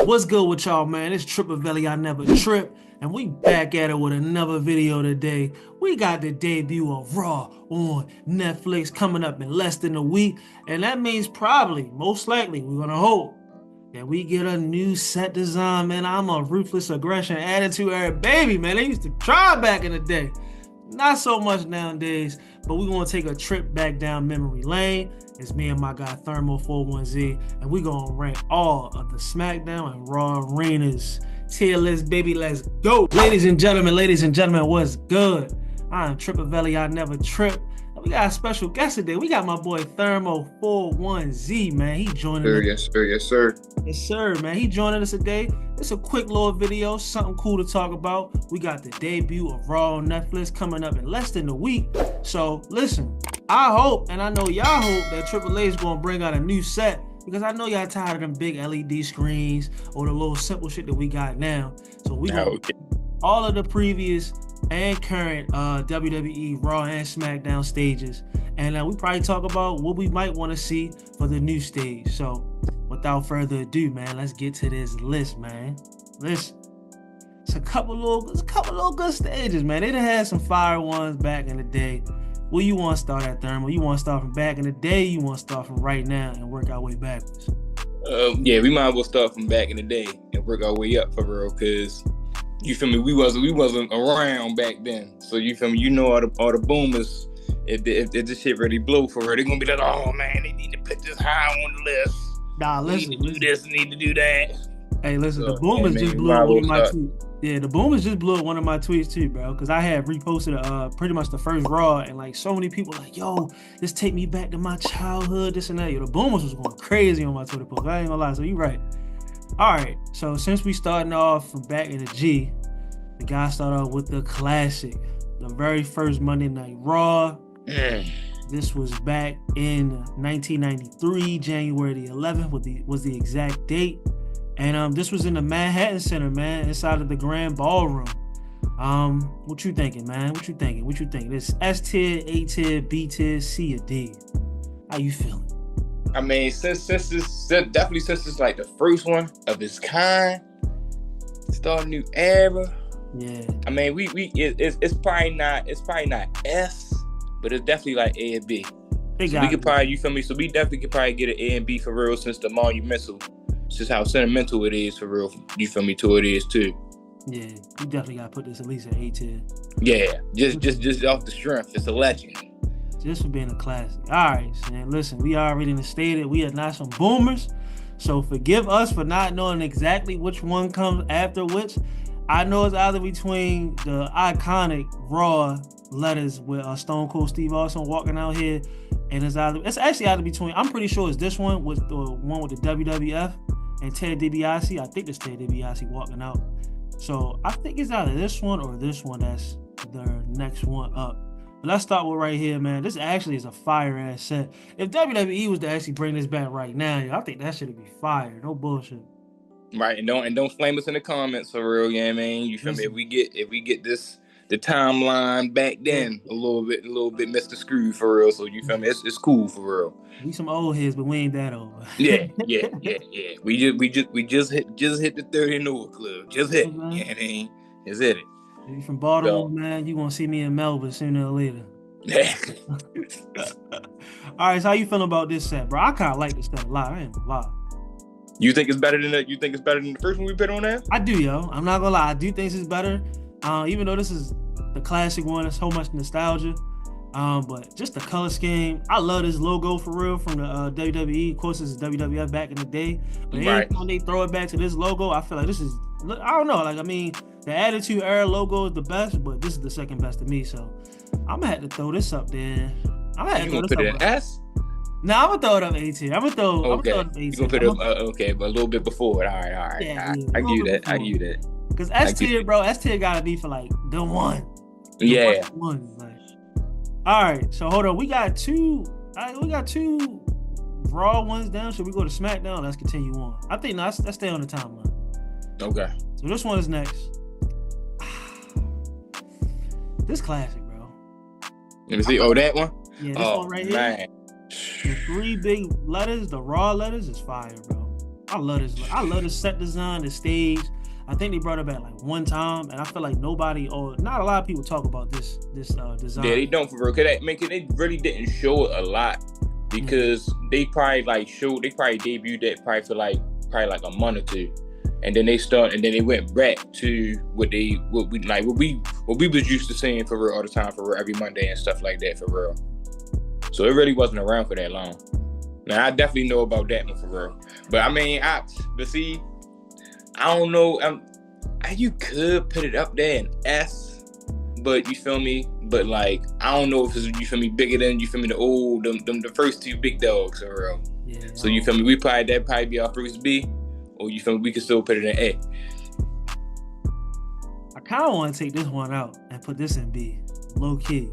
What's good with y'all, man? It's Tripavelli, I Never Trip, and we back at it with another video today. We got the debut of Raw on Netflix coming up in less than a week, and that means probably, most likely, we're gonna hope that we get a new set design, man. I'm a ruthless aggression attitude era baby, man. They used to try back in the day. Not so much nowadays, but we're gonna take a trip back down memory lane. It's me and my guy Thermo41Z, and we're gonna rank all of the Smackdown and Raw arenas. Tier list, baby, let's go. Ladies and gentlemen, what's good? I'm Tripavelli, I Never Trip. And we got a special guest today. We got my boy Thermo41Z, man. He joining us. Yes, sir. Yes, sir. Yes, sir, man. He joining us today. It's a quick little video, something cool to talk about. We got the debut of Raw on Netflix coming up in less than a week. So listen, I hope, and I know y'all hope, that AAA is gonna bring out a new set, because I know y'all tired of them big LED screens or the little simple shit that we got now. So we gonna all of the previous and current WWE Raw and Smackdown stages, and we probably talk about what we might want to see for the new stage. So without further ado, man, let's get to this list, man. Listen, it's a couple little good stages, man. They done had some fire ones back in the day. Where you want to start at, Thermo? You want to start from back in the day? You want to start from right now and work our way backwards? Yeah, we might as well start from back in the day and work our way up for real, cause you feel me? We wasn't around back then, so you feel me? You know all the boomers. If this shit really blow for real, they're gonna be like, oh man, they need to put this high on the list. Nah, listen, need to do this, need to do that. Hey, listen, the boomers just blew up one of my tweets. Yeah, the boomers just blew up one of my tweets too, bro. Because I had reposted pretty much the first Raw, and like so many people like, yo, this take me back to my childhood, this and that. Yo, the boomers was going crazy on my Twitter post. I ain't gonna lie, so you right. All right, so since we starting off from back in the G, the guy started off with the classic, the very first Monday Night Raw. This was back in 1993, January the 11th was the exact date. And this was in the Manhattan Center, man, inside of the Grand Ballroom. What you thinking, man? What you thinking? This S tier, A tier, B tier, C or D? How you feeling? I mean, since this like the first one of its kind, start a new era. Yeah. I mean, it's probably not S, but it's definitely like A and B. So we could probably, you feel me? So we definitely could probably get an A and B for real, since the monumental. It's just how sentimental it is for real. You feel me? To it is too. Yeah, you definitely gotta put this at least at A tier. Yeah, just off the strength, it's a legend. Just for being a classic. All right, man. Listen, we already stated we are not some boomers, so forgive us for not knowing exactly which one comes after which. I know it's either between the iconic Raw letters with Stone Cold Steve Austin walking out here, and it's actually either between. I'm pretty sure it's this one with the one with the WWF and Ted DiBiase. I think it's Ted DiBiase walking out. So I think it's either this one or this one that's the next one up. But let's start with right here, man. This actually is a fire ass set. If WWE was to actually bring this back right now, I think that should be fire. No bullshit. Right, and don't flame us in the comments for real, yeah, man. You feel me? If we get the timeline back then a little bit misconstrued for real. So you feel me? It's cool for real. We some old heads, but we ain't that old. Yeah. We just hit the 30 and over club. Just hit. Mm-hmm. Yeah, man. Just hit it. If you from Baltimore, man, you gonna see me in Melbourne sooner or later. All right, so how you feeling about this set, bro? I kind of like this set a lot. I ain't gonna lie. You think it's better than the first one we put on there? I do, yo. I'm not gonna lie. I do think this is better. Even though this is the classic one, it's so much nostalgia. But just the color scheme, I love this logo for real from the WWE. Of course, this is WWF back in the day. But anytime they throw it back to this logo, I feel like this is, I don't know. Like, I mean, the Attitude Era logo is the best, but this is the second best to me. So I'm gonna have to throw this up there. You gonna put it in S? No, I'm gonna throw it up A tier. I'm gonna throw it up A tier. You gonna put it up, but a little bit before it. All right. Yeah, I give you that. Because S tier, bro, S tier gotta be for like the one. Yeah. One. Like. All right, so hold on. We got two Raw ones down. Should we go to Smackdown? Let's continue on. I think let's stay on the timeline. Okay. So this one is next. This classic, bro. Let me see. Oh, that one? Yeah, this one right here. Man. The three big letters, the Raw letters, is fire, bro. I love this. I love the set design, the stage. I think they brought it back like one time, and I feel like nobody or not a lot of people talk about this design. Yeah, they don't for real. Cause they really didn't show it a lot because they probably debuted that for like a month or two, and then they went back to what we was used to seeing for real all the time for real every Monday and stuff like that for real. So it really wasn't around for that long. Now I definitely know about that one for real, but I mean I don't know. You could put it up there in S, but you feel me? But like I don't know if it's, you feel me, bigger than the first two big dogs for real. Yeah. So you feel me? That'd probably be our first B, or you feel me? We could still put it in A. I kind of want to take this one out and put this in B, low key,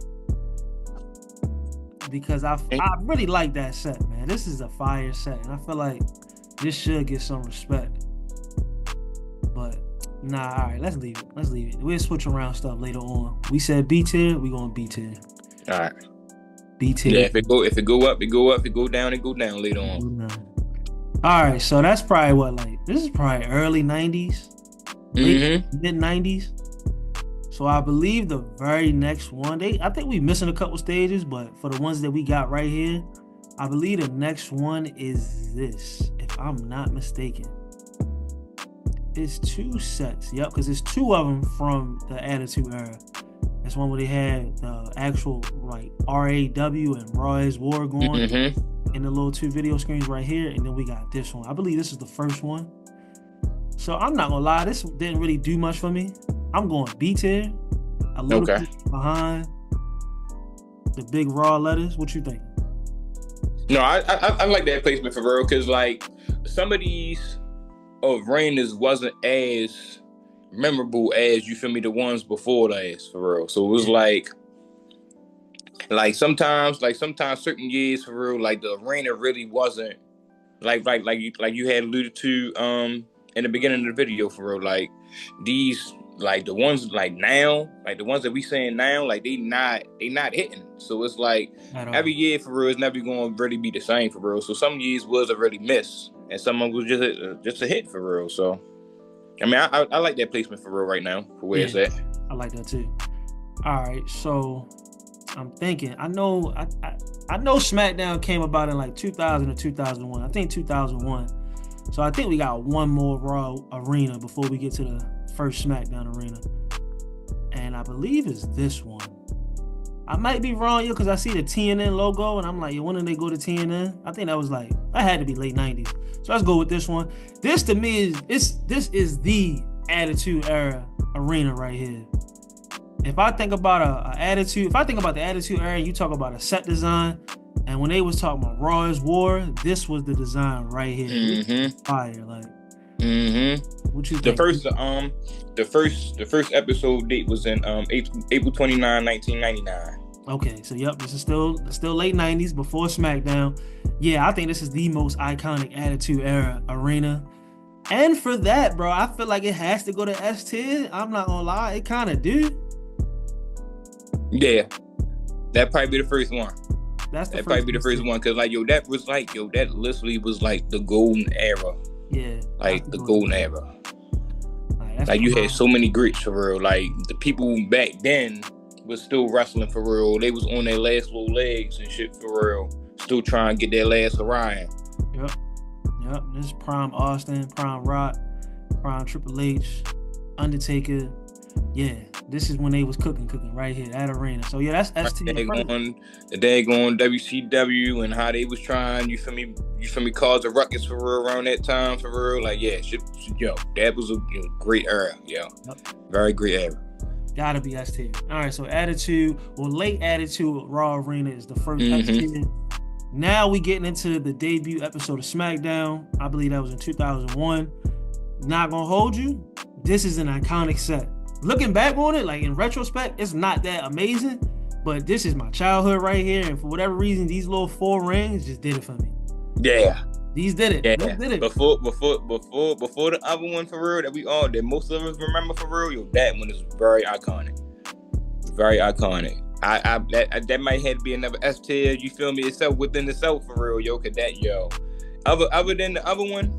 because I really like that set, man. This is a fire set, and I feel like this should get some respect. But nah, all right, let's leave it. We'll switch around stuff later on. We said B tier, we going B tier. All right. B tier. Yeah, if it go up, it go up. If it go down, it go down later on. All right, so that's probably this is probably early 90s, mid 90s. So I believe the very next one, I think we missing a couple stages, but for the ones that we got right here, I believe the next one is this, if I'm not mistaken. It's two sets, yep, because it's two of them from the Attitude Era. That's one where they had the actual like RAW and Raw is War going in the little two video screens right here, and then we got this one. I believe this is the first one. So I'm not gonna lie, this didn't really do much for me. I'm going B tier, a little bit behind the big Raw letters. What you think? No, I like that placement for real, because like some of these arenas wasn't as memorable as, you feel me, the ones before last for real. So it was like sometimes certain years for real, like the arena really wasn't like you had alluded to in the beginning of the video for real. Like these, like the ones like now, like the ones that we saying now, like they not hitting. So it's like every year for real is never going to really be the same for real. So some years was a really miss, and some of them was just a hit for real. So I mean, I like that placement for real right now for where it's at. I like that too. All right, so I'm thinking. I know Smackdown came about in like 2000 or 2001. I think 2001. So I think we got one more Raw arena before we get to the first Smackdown arena, and I believe it's this one. I might be wrong, because I see the TNN logo, and I'm like, when did they go to TNN? I think that had to be late 90s. So let's go with this one. This to me is the Attitude Era arena right here. If I think about the Attitude Era, and you talk about a set design, and when they was talking about Raw is War, this was the design right here. Fire, like. What you think? The first episode date was in April 29, 1999. Okay, so yep, this is still late 90s, before SmackDown. Yeah, I think this is the most iconic Attitude Era arena. And for that, bro, I feel like it has to go to S tier. I'm not gonna lie, it kind of do. Yeah, that'd probably be the first one. That'd probably be the first one, because that literally was like the golden era. Yeah, like the golden era. Like you had so many greats for real. Like the people back then was still wrestling for real. They was on their last little legs and shit for real. Still trying to get their last Orion. Yep. This is prime Austin, prime Rock, prime Triple H, Undertaker. Yeah, this is when they was cooking right here, that arena. So yeah, that's ST. The daggone WCW and how they was trying, you feel me, cause a ruckus for real around that time for real. Like yeah, that was a great era, very great era. Gotta be S tier. All right, so late Attitude Raw Arena is the first S tier. Now we getting into the debut episode of SmackDown. I believe that was in 2001. Not gonna hold you, this is an iconic set. Looking back on it, like in retrospect, it's not that amazing, but this is my childhood right here, and for whatever reason, these little 4 rings just did it for me. Yeah. These did it. Yeah. These did it. Before the other one for real that most of us remember for real, that one is very iconic. Very iconic. That might have to be another S tier, you feel me, itself within itself for real, cause that, other than the other one,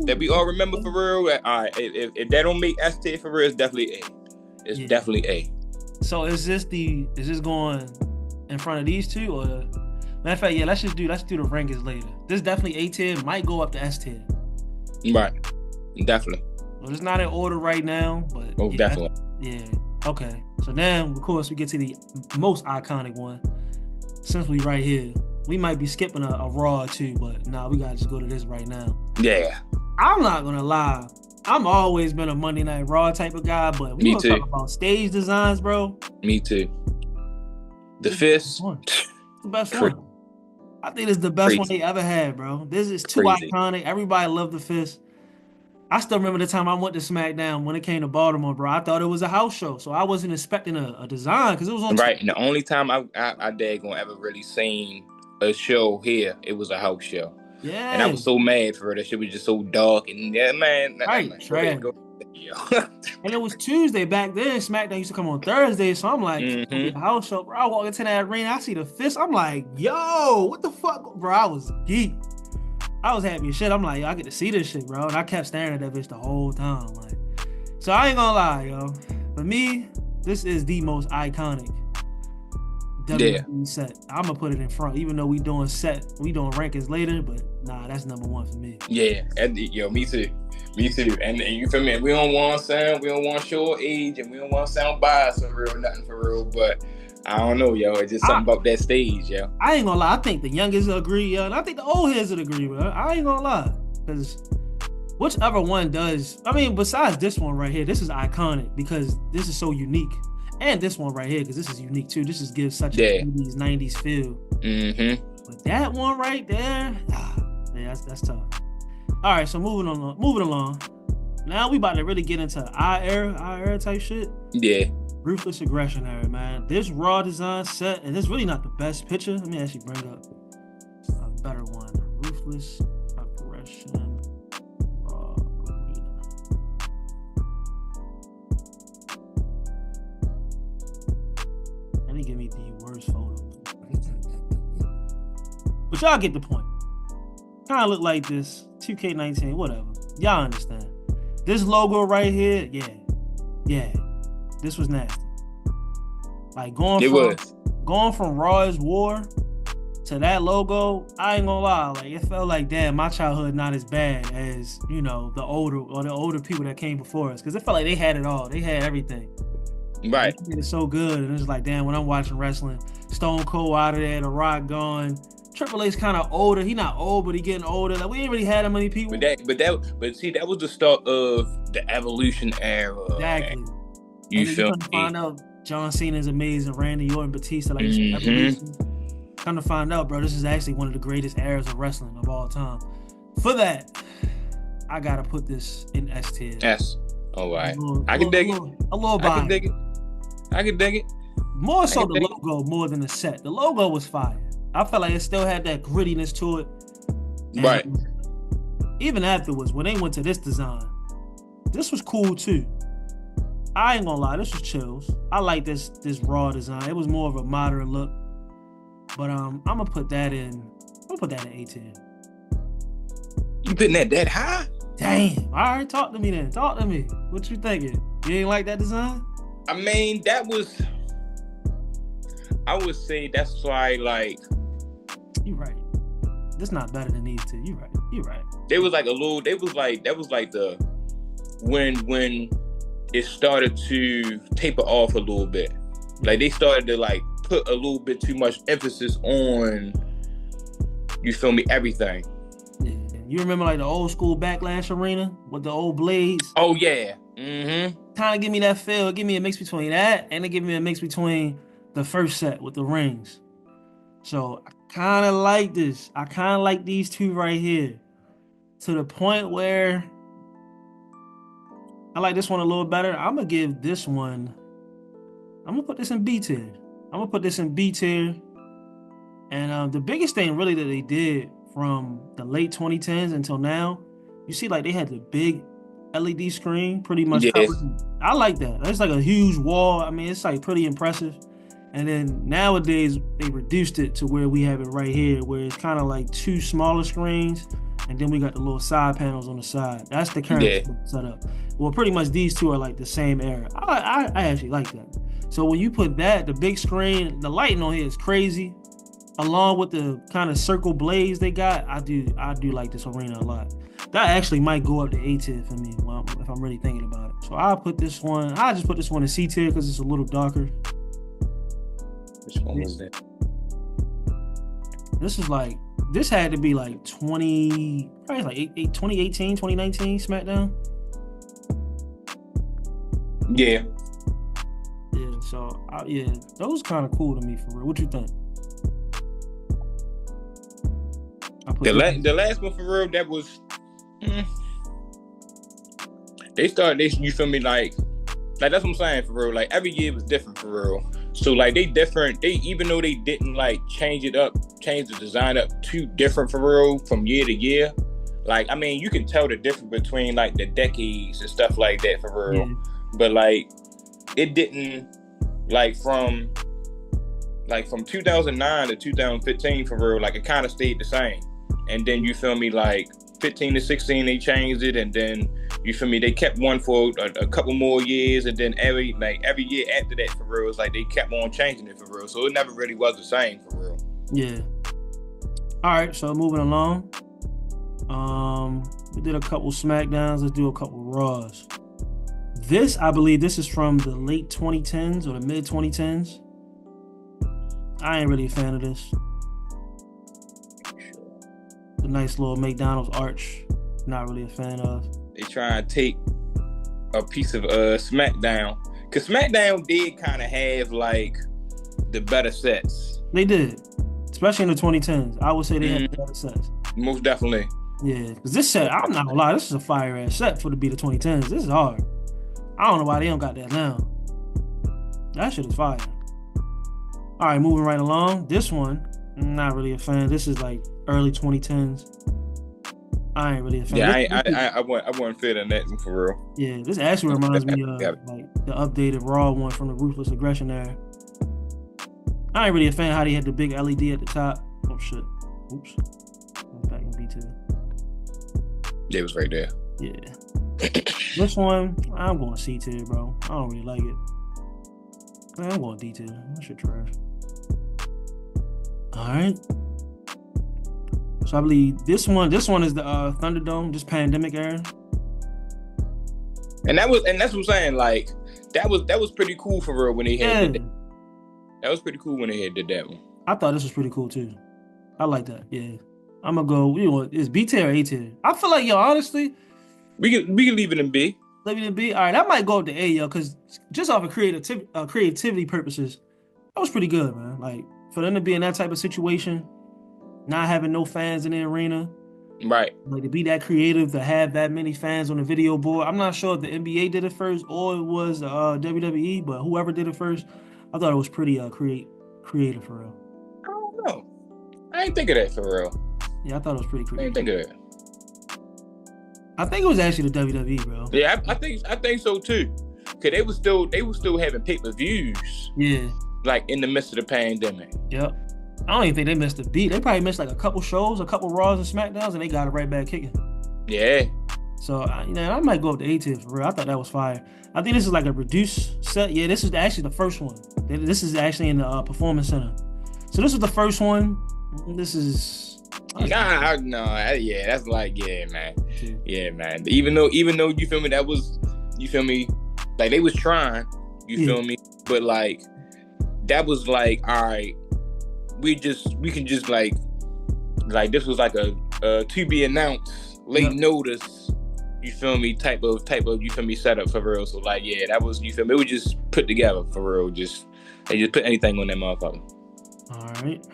that we all remember for real. All right, if that don't make S tier for real, it's definitely A. It's definitely A. So is this going in front of these two, or matter of fact, yeah, let's do the rankings later. This definitely A tier, might go up to S tier. Right, definitely. Well, it's not in order right now, but definitely. Yeah. Okay. So now, of course, we get to the most iconic one. Since we right here, we might be skipping a Raw or two, but nah, we gotta just go to this right now. Yeah. I'm not gonna lie. I'm always been a Monday Night Raw type of guy, but we gonna talk about stage designs, bro. Me too. The Fist. The best one. I think it's the best one they ever had, bro. This is too iconic. Everybody loved the Fist. I still remember the time I went to Smackdown when it came to Baltimore, bro. I thought it was a house show, so I wasn't expecting a design because it was on. Right, and the only time I daggone ever really seen a show here, it was a house show. Yeah. And I was so mad for it. That shit was just so dark and man. Right, trash. And it was Tuesday back then. SmackDown used to come on Thursday, so I'm like, a house show, bro. I walk into that arena, I see the Fist. I'm like, yo, what the fuck, bro? I was geek. I was happy as shit. I'm like, yo, I get to see this shit, bro. And I kept staring at that bitch the whole time. Like, so I ain't gonna lie, yo. For me, this is the most iconic WWE set. I'm gonna put it in front, even though we doing rankings later, but nah, that's number one for me. Yeah, and yo, me too. And you feel me? We don't want to show age, and we don't want to sound biased for real, nothing for real, but I don't know, yo. It's just something about that stage, yo. I ain't gonna lie. I think the youngest will agree, yo. And I think the old heads will agree, bro. I ain't gonna lie. Because whichever one does, I mean, besides this one right here, this is iconic because this is so unique. And this one right here, because this is unique too. This just gives such a 80s, 90s feel. Mm-hmm. But that one right there, yeah, that's tough. All right, so moving along. Now we about to really get into our era type shit. Yeah. Ruthless Aggression era, man. This Raw design set, and it's really not the best picture. Let me actually bring up a better one. Ruthless Aggression Raw Arena. Let me give me the worst photos. But y'all get the point. Kind of look like this. 2K19, whatever. Y'all understand. This logo right here, yeah. This was nasty. Like going from Raw is War to that logo, I ain't gonna lie. Like it felt like, damn, my childhood not as bad as, you know, the older people that came before us. Because it felt like they had it all. They had everything. Right. They did it so good. And it's like, damn, when I'm watching wrestling, Stone Cold out of there, The Rock gone. Triple H's kind of older. He not old, but he getting older. Like we ain't really had that many people. But see, that was the start of the Evolution era. Exactly. Man. You feel me? Find out John Cena's amazing, Randy Orton, Batista, like Evolution. Come to find out, bro, this is actually one of the greatest eras of wrestling of all time. For that, I gotta put this in S tier. S. All right. I can dig it. A little biased. I can dig it. More so the logo more than the set. The logo was fire. I felt like it still had that grittiness to it. And right. Even afterwards, when they went to this design, this was cool too. I ain't gonna lie, this was chills. I like this Raw design. It was more of a modern look. But I'm gonna put that in A tier. You putting that high? Damn. All right, talk to me then. Talk to me. What you thinking? You ain't like that design? I mean, I would say that's why, like. You right. This not better than these two. You right. That was like the when it started to taper off a little bit. Like they started to like put a little bit too much emphasis on, you feel me, everything. Yeah. You remember like the old school Backlash arena with the old blades? Oh yeah. Mm-hmm. Kind of give me that feel. Give me a mix between that and it give me a mix between the first set with the rings. So I kind of like this. I kind of like these two right here. To the point where I like this one a little better. I'm going to give this one, I'm going to put this in B tier. And the biggest thing really that they did from the late 2010s until now, you see like they had the big LED screen pretty much covered. I like that. That's like a huge wall. I mean, it's like pretty impressive. And then nowadays they reduced it to where we have it right here, where it's kind of like two smaller screens and then we got the little side panels on the side. That's the current Yeah. setup. Well, pretty much these two are like the same era. I actually like that. So when you put that, the big screen, the lighting on here is crazy. Along with the kind of circle blaze they got, I do like this arena a lot. That actually might go up to A tier for me if I'm really thinking about it. So I'll just put this one in C tier because it's a little darker. Which one was that? This had to be like 2018, 2019 Smackdown. Yeah. Yeah, so those kind of cool to me for real. What you think? The last one for real, that was you feel me, like that's what I'm saying for real. Like every year was different for real. So like they even though they didn't like change the design up too different for real from year to year. Like I mean you can tell the difference between like the decades and stuff like that for real. Yeah. But like it didn't from 2009 to 2015 for real, like it kind of stayed the same. And then you feel me, like 15 to 16 they changed it, and then you feel me, they kept one for a couple more years, and then every year after that for real, it's like they kept on changing it for real. So it never really was the same for real. Yeah. All right, so moving along. We did a couple Smackdowns. Let's do a couple Raws. I believe this is from the late 2010s or the mid 2010s. I ain't really a fan of this. The nice little McDonald's arch. Not really a fan of. They try to take a piece of Smackdown. Because Smackdown did kind of have like the better sets. They did. Especially in the 2010s. I would say they had the better sets. Most definitely. Yeah. Because this set, I'm not gonna lie, this is a fire ass set for to be the 2010s. This is hard. I don't know why they don't got that now. That shit is fire. All right, moving right along. This one, not really a fan. This is like early 2010s. I ain't really a fan. Yeah, I wasn't fit in that for real. Yeah, this actually reminds me of like the updated Raw one from the Ruthless Aggression era. I ain't really a fan how they had the big LED at the top. Oh shit. Oops. I'm back in B2. Yeah, it was right there. Yeah. This one, I'm going C tier, bro. I don't really like it. I'm going D tier. That shit trash. Alright. So I believe this one is the Thunderdome, just pandemic era. And that's what I'm saying. Like that was pretty cool for real when they had did that. That was pretty cool when they did that one. I thought this was pretty cool too. I like that. Yeah. I'm gonna go. Is B tier or A tier? I feel like honestly, we can leave it in B. Leave it in B. All right, that might go up to A, because just off of creativity purposes, that was pretty good, man. Like for them to be in that type of situation, not having no fans in the arena, right? Like to be that creative, to have that many fans on the video board. I'm not sure if the NBA did it first or it was WWE, but whoever did it first, I thought it was pretty creative for real. I don't know. I ain't think of that for real. Yeah, I thought it was pretty creative. I ain't think of that. I think it was actually the WWE, bro. Yeah, I think so too. Cause they was still having pay-per-views. Yeah. Like in the midst of the pandemic. Yep. I don't even think they missed a beat. They probably missed like a couple shows, a couple Raws and Smackdowns, and they got it right back kicking. Yeah. So I might go up to A tier for real. I thought that was fire. I think this is like a reduced set. Yeah, this is actually the first one. This is actually in the Performance Center. So this is the first one. This is. Yeah, that's like, yeah, man. Yeah, man. Even though you feel me, that was, you feel me, like they was trying, you feel me, but like that was like, all right, we can just like this was like a to be announced late notice, you feel me, type of you feel me setup for real. So like, yeah, that was, you feel me, it was just put together for real. They just put anything on that motherfucker. All right.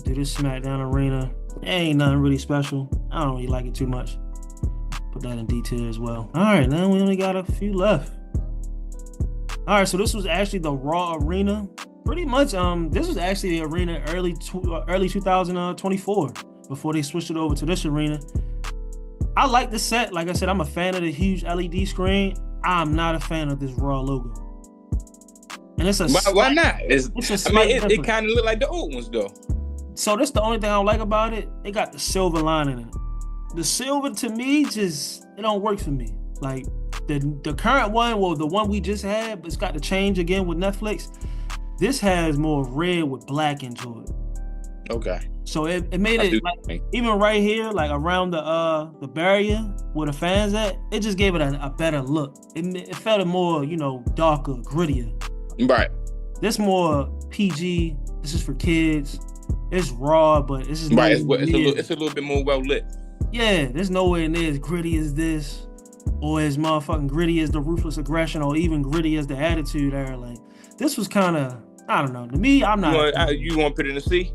Do this Smackdown arena. It ain't nothing really special. I don't really like it too much. Put that in D tier as well. All right, now we only got a few left. All right, so this was actually the Raw arena. Pretty much, this was actually the arena early 2024 before they switched it over to this arena. I like the set. Like I said, I'm a fan of the huge LED screen. I'm not a fan of this Raw logo. And it's why not? It kind of look like the old ones though. So that's the only thing I don't like about it. It got the silver lining in it. The silver to me just it don't work for me. Like the current one, well, the one we just had, but it's got to change again with Netflix. This has more red with black into it. Okay. So it made it like even right here, like around the barrier where the fans at, it just gave it a better look. It felt a more, darker, grittier. Right. This more PG. This is for kids. It's raw, but it's just right. It's a little bit more well lit. Yeah, there's nowhere near as gritty as this, or as motherfucking gritty as the Ruthless Aggression, or even gritty as the Attitude Era. Like this was kind of, I don't know. To me, I'm not. You want to put it in a C?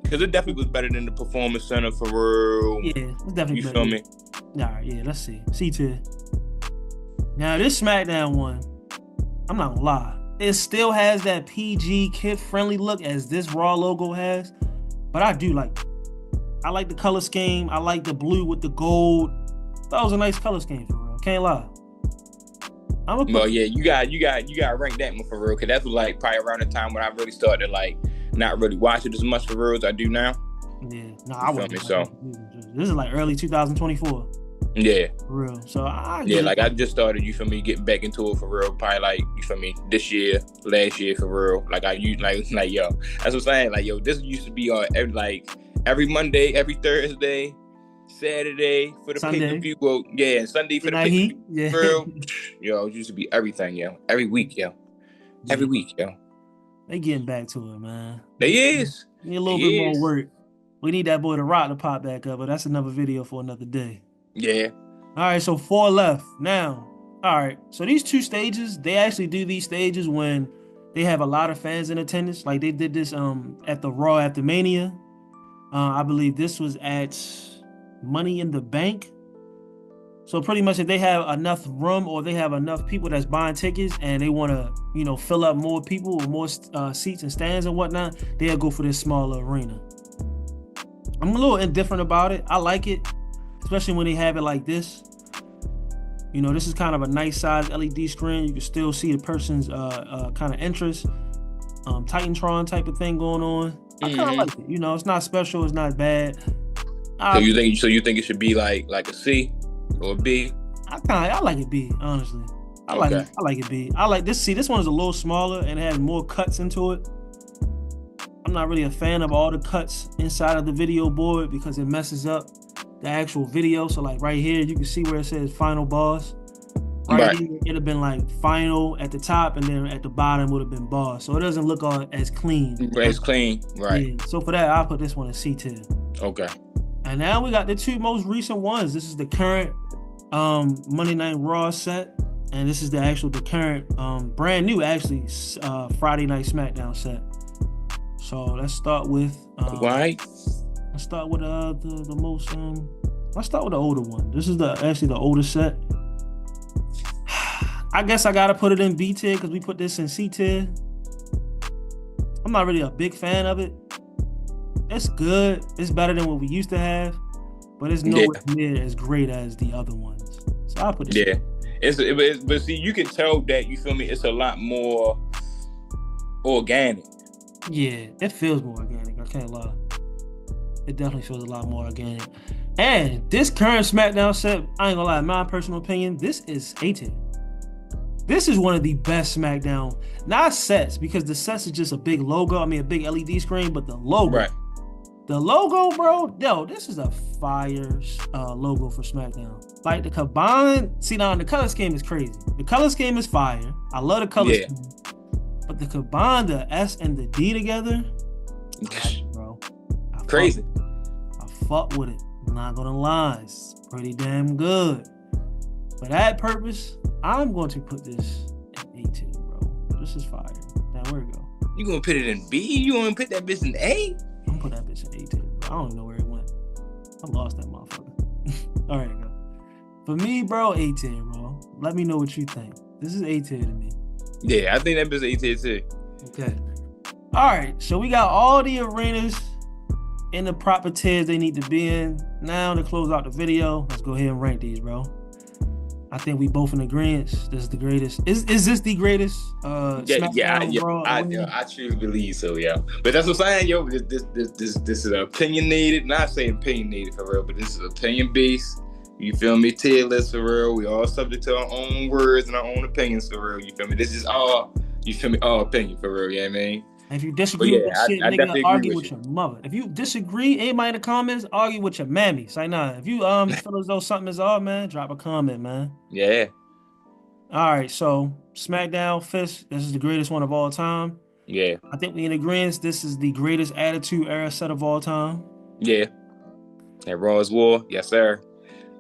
Because it definitely was better than the Performance Center for real. Yeah, it's definitely better. You feel me? All right, yeah, let's see. C tier. Now, this Smackdown one, I'm not gonna lie. It still has that PG, kid-friendly look as this Raw logo has. But I do like it. I like the color scheme. I like the blue with the gold. That was a nice color scheme for real. Can't lie. Well, yeah, you got to rank that one for real. Because that's like probably around the time when I really started like not really watch it as much for real as I do now. Yeah, no, I wouldn't. So this is like early 2024. Yeah, for real. So I just started. You feel me? Getting back into it for real. Probably like you feel me? This year, last year for real. Like I used like yo. That's what I'm saying. Like yo, this used to be on every Monday, every Thursday, Saturday for the pay-per-view. Well, yeah, Sunday for the pay-per-view. Yeah, for real. Yo, it used to be everything, yo. Every week, yo. Every week, yo. They getting back to it, man. They is. Need a little bit more work. We need that boy to rock to pop back up, but that's another video for another day. Yeah. All right, so 4 left. Now, all right, so these 2 stages, they actually do these stages when they have a lot of fans in attendance. Like they did this at the Raw after Mania. I believe this was at Money in the Bank. So pretty much if they have enough room or they have enough people that's buying tickets and they want to, fill up more people or more seats and stands and whatnot, they'll go for this smaller arena. I'm a little indifferent about it. I like it, especially when they have it like this. This is kind of a nice size LED screen. You can still see the person's kind of interest. Titantron type of thing going on. I kind of like it. It's not special. It's not bad. So you think it should be like a C or a B? I like it B, honestly. I like it B. I like this. See, this one is a little smaller and it has more cuts into it. I'm not really a fan of all the cuts inside of the video board because it messes up the actual video. So like right here, you can see where it says Final Boss. Right here, it'd have been like Final at the top, and then at the bottom would have been Boss. So it doesn't look all as clean. It's clean, right? Yeah. So for that, I'll put this one in C tier. Okay. And now we got the 2 most recent ones. This is the current Monday Night Raw set, and this is the current brand new actually Friday Night Smackdown set. So let's start with Let's start with the most let's start with the older one. This is the older set. I guess I gotta put it in B tier because we put this in C tier. I'm not really a big fan of it. It's good. It's better than what we used to have, but it's nowhere near as great as the other ones. So I'll put this. Yeah, but see, you can tell that, you feel me, it's a lot more organic. Yeah, it feels more organic. I can't lie. It definitely feels a lot more organic. And this current Smackdown set, I ain't gonna lie, in my personal opinion, this is A tier. This is one of the best Smackdown, not sets, because the sets is just a big logo. I mean, a big LED screen, but the logo. Right. The logo, bro, this is a fire logo for Smackdown. Like the combined, see now the color scheme is crazy. The color scheme is fire. I love the color scheme. But the combine the S and the D together, I like it, bro. Crazy. I fuck with it. I'm not gonna lie, it's pretty damn good. For that purpose, I'm going to put this in A tier, bro. This is fire. Now where it go? You gonna put it in B? You gonna put that bitch in A? I'm gonna put that bitch in A tier, bro. I don't even know where it went. I lost that motherfucker. All right, go. For me, bro, A tier, bro. Let me know what you think. This is A tier to me. Yeah, I think that bitch A tier too. Okay. All right, so we got all the arenas in the proper tiers they need to be in. Now to close out the video, let's go ahead and rank these, bro. I think we both in agreement. This is the greatest. Is this the greatest SmackDown Raw arena? I truly believe so, yo. But that's what I'm saying, yo. This is opinionated. Not saying opinionated for real, but this is opinion based. You feel me? Tier list for real. We all subject to our own words and our own opinions for real. You feel me? This is all. You feel me? All opinion for real. Yeah, man. If you disagree with that shit, nigga, argue with your mother. If you disagree, anybody in the comments, argue with your mammy. Say nah. If you feel as though something is off, man, drop a comment, man. Yeah. All right, so SmackDown Fist, this is the greatest one of all time. Yeah. I think we in agreement. This is the greatest Attitude Era set of all time. Yeah. That Raw's War, yes, sir.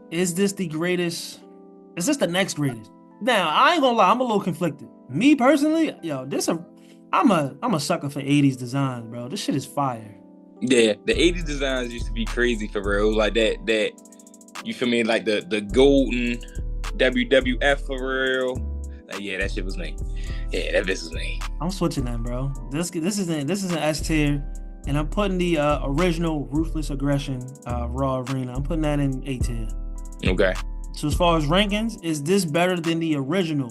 Is this the greatest? Is this the next greatest? Now, I ain't gonna lie, I'm a little conflicted. Me personally, yo, I'm a sucker for 80s designs, bro. This shit is fire. Yeah, the 80s designs used to be crazy for real. Like that you feel me? Like the golden WWF for real. Like, yeah, that shit was nice. Yeah, that bitch was nice. I'm switching that, bro. This is an S tier, and I'm putting the original Ruthless Aggression Raw Arena. I'm putting that in A tier. Okay. So as far as rankings, is this better than the original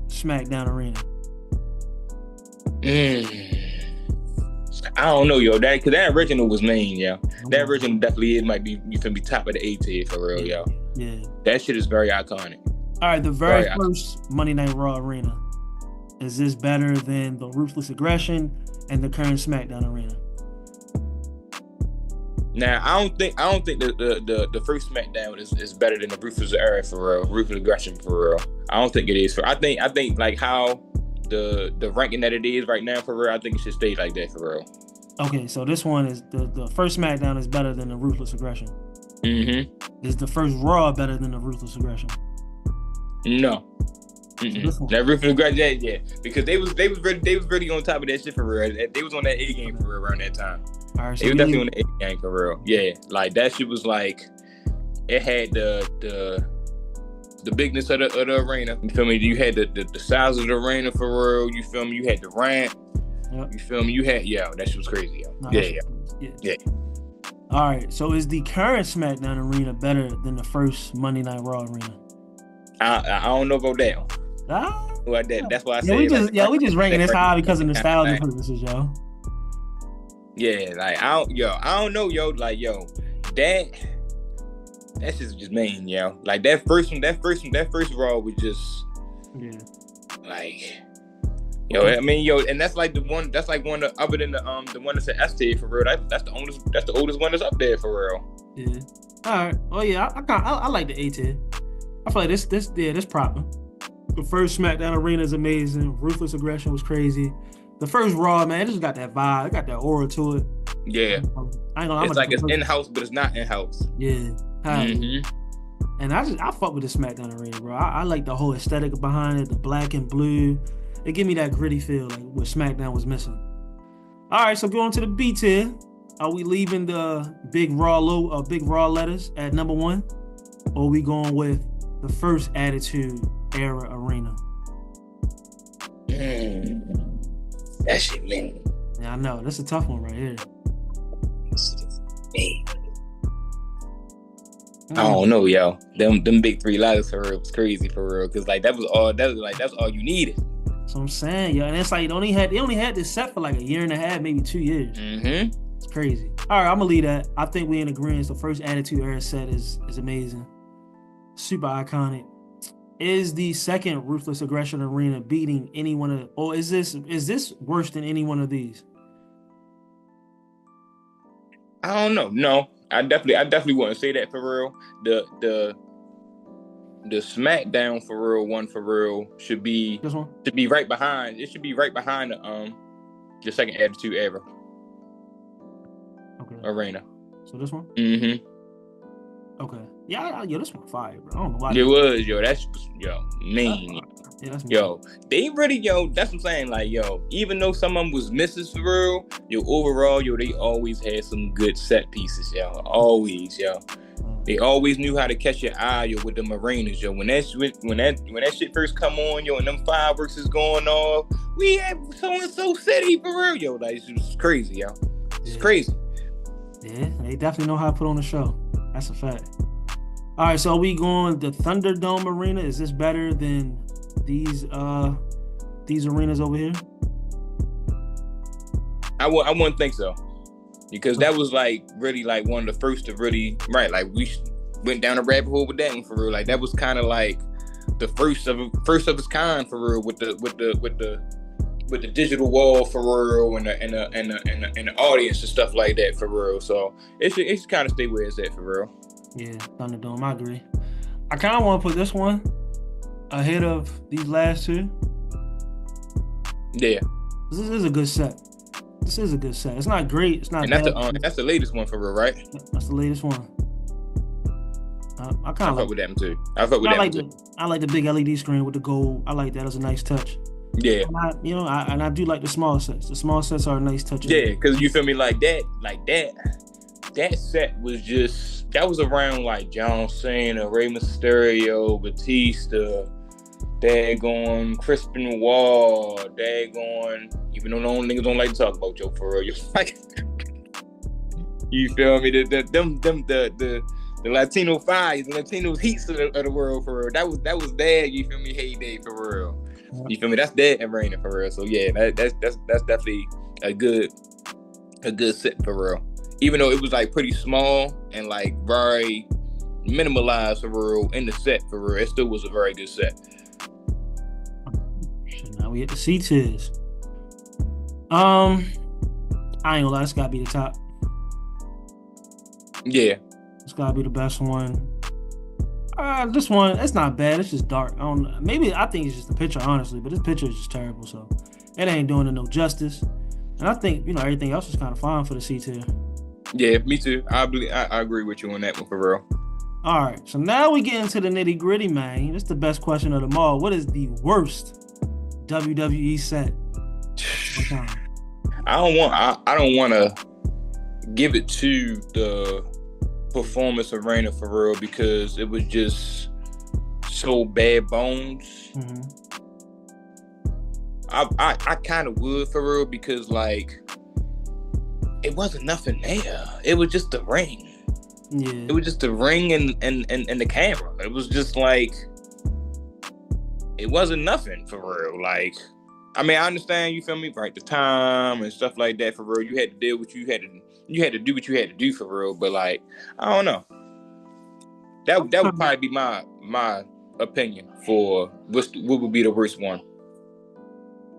SmackDown Arena? I don't know, yo. Because that original was main, yo. That original definitely might be, you can be top of the A tier for real, yo. Yeah. That shit is very iconic. All right, the very first Monday Night Raw Arena. Is this better than the Ruthless Aggression and the current SmackDown Arena? Now, I don't think the first SmackDown is better than the Ruthless Era for real. Ruthless Aggression for real. I don't think it is. I think like how the ranking that it is right now for real, I think it should stay like that for real. Okay, so this one is the first SmackDown is better than the Ruthless Aggression. Mm-hmm. Is the first Raw better than the Ruthless Aggression? No. That Ruthless Aggression, yeah, because they was really on top of that shit for real. They was on that A game for real around that time. All right, so they was definitely on the A game for real. Yeah, like that shit was like it had the bigness of the arena. You feel me? You had the size of the arena for real. You feel me? You had the ramp. Yep. You feel me? You had that shit was crazy, yo. No, yeah. All right, so is the current SmackDown arena better than the first Monday Night Raw arena? I don't know about that one. Like that. That's why I say. We just ranking this high because of nostalgia purposes, yo. Yeah, like I don't know, yo. Like, yo, that's just main, yo. Like that first Raw was just like, yo. I mean, yo, and that's like the one. That's like one of, other than the one that's at S tier for real. That's the oldest one that's up there for real. Yeah. All right. Well, yeah, I like the A tier. I feel like this proper. The first SmackDown arena is amazing. Ruthless Aggression was crazy. The first Raw, man, it just got that vibe. It got that aura to it. Yeah. It's like it's in-house, but it's not in-house. Yeah. Mm-hmm. And I fuck with the SmackDown arena, bro. I like the whole aesthetic behind it, the black and blue. It give me that gritty feel, like what SmackDown was missing. All right, so going to the B tier. Are we leaving the big Raw letters at number 1? Or are we going with the first Attitude Era arena? That shit, man. Yeah, I know. That's a tough one right here. I don't know, yo. Them big 3 letters for real was crazy for real. Cause like that's all you needed. So I'm saying, yo, and it's like they only had this set for like a year and a half, maybe 2 years. Mm-hmm. It's crazy. All right, I'm gonna leave that. I think we in agreement. The first Attitude Era set is amazing, super iconic. Is the second Ruthless Aggression arena beating any one of, or is this worse than any one of these? I don't know. No, I definitely wouldn't say that for real. The SmackDown for real one for real should be this one. Should be right behind. It should be right behind the second Attitude Era arena. So this one. Mm-hmm. Okay. Yeah, this one fire, bro. I don't know why. It was, yo. That's mean. Yeah, that's yo, they really, yo. That's what I'm saying. Like, yo, even though some of them was misses for real, yo, overall, yo, they always had some good set pieces, yo. Always, yo. They always knew how to catch your eye, yo, with them arenas, yo. When that shit first come on, yo, and them fireworks is going off, we had so and so city for real, yo. Like, it was crazy, yo. It's crazy. Yeah, they definitely know how to put on the show. That's a fact. All right, so are we going the Thunderdome Arena? Is this better than these arenas over here? I wouldn't think so, because that was like really like one of the first to really like we went down a rabbit hole with that one for real. Like that was kind of like the first of its kind for real with the digital wall for real and the audience and stuff like that for real. So it should kind of stay where it's at for real. Yeah, Thunderdome, I agree. I kind of want to put this one ahead of these last two. Yeah, this is a good set. This is a good set. It's not great. It's not. And that's the latest one for real, right? That's the latest one. I kind of fuck with that one too. I fuck with that one too. I like the big LED screen with the gold. I like that as a nice touch. Yeah. And I do like the small sets. The small sets are a nice touch. Yeah, because you feel me, like that set was just, that was around like John Cena, Rey Mysterio, Batista, daggone Crispin Wall, daggone, even though no niggas don't like to talk about Joe for real. Like, you feel me? The Latino fires, the Latino heats of the world for real. That was their, you feel me, heyday for real. You feel me? That's their arena for real. So yeah, that's definitely a good set for real. Even though it was like pretty small and like very minimalized for real in the set for real, it still was a very good set. Now we hit the C tiers. I ain't gonna lie, it's gotta be the top. Yeah. It's gotta be the best one. This one, it's not bad. It's just dark. I think it's just the picture, honestly, but this picture is just terrible. So it ain't doing it no justice. And I think everything else is kind of fine for the C tier. Yeah, me too. I agree with you on that one for real. All right, so now we get into the nitty gritty, man. This is the best question of them all. What is the worst WWE set? I don't want to give it to the Performance Arena for real, because it was just so bad bones. Mm-hmm. I kind of would for real, because like it wasn't nothing there. It was just the ring. Yeah. It was just the ring and the camera. It was just like, it wasn't nothing for real. Like, I mean, I understand, you feel me, right? The time and stuff like that for real. You had to deal with you had to do what you had to do for real. But like, I don't know. That would probably be my opinion for what would be the worst one.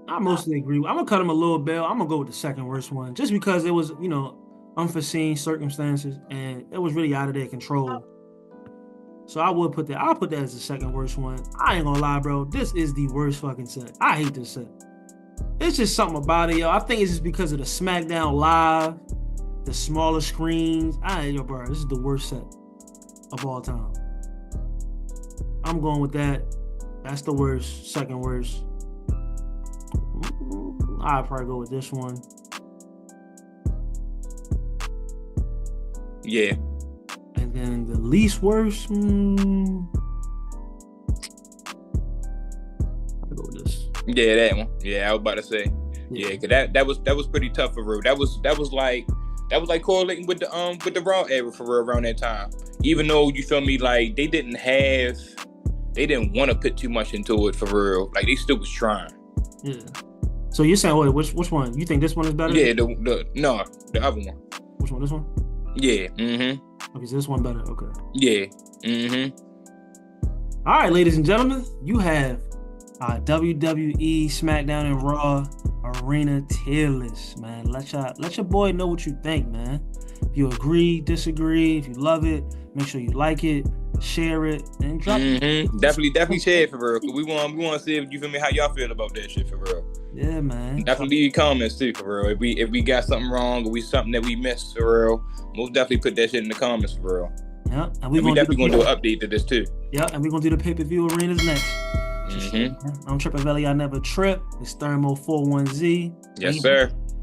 I mostly agree. I'm gonna cut him a little bell. I'm gonna go with the second worst one, just because it was, unforeseen circumstances and it was really out of their control. So I'll put that as the second worst one. I ain't gonna lie, bro. This is the worst fucking set. I hate this set. It's just something about it, yo. I think it's just because of the Smackdown Live, the smaller screens. Bro, this is the worst set of all time. I'm going with that. That's the worst, second worst. I'll probably go with this one. Yeah. And then the least worst, I'll go with this. Yeah, that one. Yeah, I was about to say. Yeah, cause that was pretty tough for real. That was like correlating with the Raw era for real around that time. Even though, you feel me, like they didn't want to put too much into it for real. Like they still was trying. Yeah. So you're saying, which one? You think this one is better? Yeah, the other one. Which one? This one? Yeah. Mm-hmm. Okay, so this one better. Okay. Yeah. Mm-hmm. All right, ladies and gentlemen, you have WWE, SmackDown, and Raw Arena tier list, man. Let your boy know what you think, man. If you agree, disagree, if you love it, make sure you like it, share it, and drop it. Definitely share it for real. Cause we want to see if you feel me how y'all feel about that shit for real. Yeah, man. Definitely leave comments too for real. If we got something wrong or something that we missed for real, most definitely put that shit in the comments for real. Yeah, and we definitely gonna do an update to this too. Yeah, and we're gonna do the pay-per-view arenas next. I'm Trippin' Valley, I never trip. It's Thermo 41Z. Yes, sir.